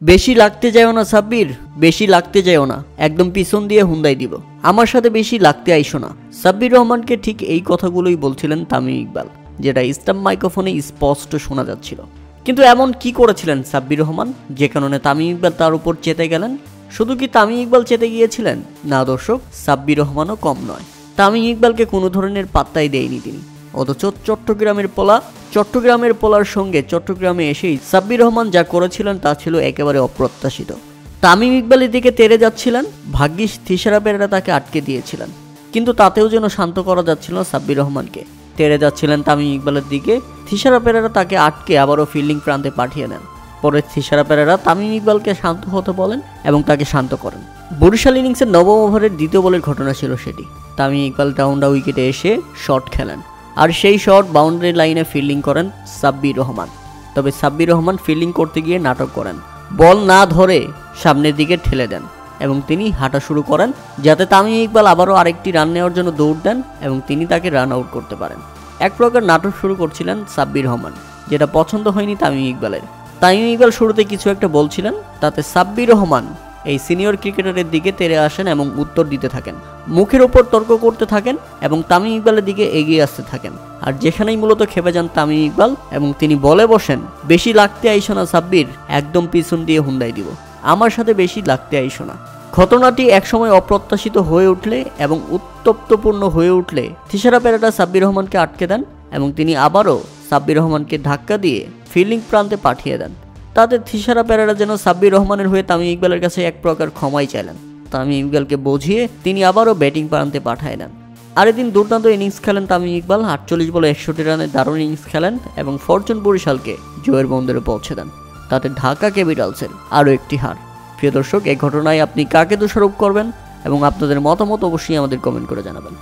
বেশি লাগতে যাও না সাব্বির, বেশি লাগতে যাও না, একদম পিছন দিয়ে হুন্দাই দিব, আমার সাথে বেশি লাগতে আইসো না। সাব্বির রহমানকে ঠিক এই কথাগুলোই বলছিলেন তামিম ইকবাল, যেটা স্টাম্প মাইক্রোফোনে স্পষ্ট শোনা যাচ্ছিল। কিন্তু এমন কি করেছিলেন সাব্বির রহমান যে কারণে তামিম ইকবাল তার উপর চেতে গেলেন? শুধু কি তামিম ইকবাল চেতে গিয়েছিলেন? না দর্শক, সাব্বির রহমানও কম নয়। তামিম ইকবালকে কোনো ধরনের পাত্তাই দেয়নি তিনি। অথচ চট্টগ্রামের পোলার সঙ্গে চট্টগ্রামে এসেই সাব্বির রহমান যা করেছিলেন তা ছিল একেবারে অপ্রত্যাশিত। তামিম ইকবালের দিকে তেড়ে যাচ্ছিলেন, ভাগ্যিস থিসারা পেরেরা তাকে আটকে দিয়েছিলেন, কিন্তু তাতেও যেন শান্ত করা যাচ্ছিল না সাব্বির রহমানকে। তেড়ে যাচ্ছিলেন তামিম ইকবালের দিকে, থিসারা পেরেরা তাকে আটকে আবারও ফিল্ডিং প্রান্তে পাঠিয়ে নেন। পরে থিসারা পেরেরা তামিম ইকবালকে শান্ত হতে বলেন এবং তাকে শান্ত করেন। বরিশাল ইনিংসের নবম ওভারের দ্বিতীয় বলের ঘটনা ছিল সেটি। তামিম ইকবাল ডাউনডা উইকেটে এসে শট খেলেন, আর সেই শট বাউন্ডারি লাইনে ফিল্ডিং করেন সাব্বির রহমান। তবে সাব্বির রহমান ফিল্ডিং করতে গিয়ে নাটক করেন, বল না ধরে সামনের দিকে ঠেলে দেন এবং তিনি হাঁটা শুরু করেন, যাতে তামিম ইকবাল আবারও আরেকটি রান নেওয়ার জন্য দৌড় দেন এবং তিনি তাকে রান আউট করতে পারেন। এক প্রকার নাটক শুরু করছিলেন সাব্বির রহমান, যেটা পছন্দ হয়নি তামিম ইকবালের। তামিম ইকবাল শুরুতে কিছু একটা বলছিলেন, তাতে সাব্বির রহমান এই সিনিয়র ক্রিকেটারের দিকে তেড়ে আসেন এবং উত্তর দিতে থাকেন, মুখের ওপর তর্ক করতে থাকেন এবং তামিম ইকবালের দিকে এগিয়ে আসতে থাকেন। আর যেখানেই মূলত খেপে যান তামিম ইকবাল এবং তিনি বলে বসেন, বেশি লাগতে আইসো না সাব্বির, একদম পিছন দিয়ে হুন্ডাই দিব, আমার সাথে বেশি লাগতে আইসো না। ঘটনাটি একসময় অপ্রত্যাশিত হয়ে উঠলে এবং উত্তপ্তপূর্ণ হয়ে উঠলে থিসারা পেরেরা সাব্বির রহমানকে আটকে দেন এবং তিনি আবারও সাব্বির রহমানকে ধাক্কা দিয়ে ফিল্ডিং প্রান্তে পাঠিয়ে দেন। তাতে থিসারা পেরেরা যেন সাব্বির রহমানের হয়ে তামিম ইকবালের কাছে এক প্রকার ক্ষমাই চাইলেন। তামিম ইকবালকে বুঝিয়ে তিনি আবারও ব্যাটিং প্রান্তে পাঠিয়ে দেন। আর এদিন দুর্দান্ত ইনিংস খেলেন তামিম ইকবাল, 48 বলে 61 রানের দারুণ ইনিংস খেলেন এবং ফরচুন বরিশালকে জয়ের বন্দরে পৌঁছে দেন। তাতে ঢাকা ক্যাপিটালসের আরও একটি হার। প্রিয় দর্শক, এই ঘটনায় আপনি কাকে দোষারোপ করবেন এবং আপনাদের মতামত অবশ্যই আমাদের কমেন্ট করে জানাবেন।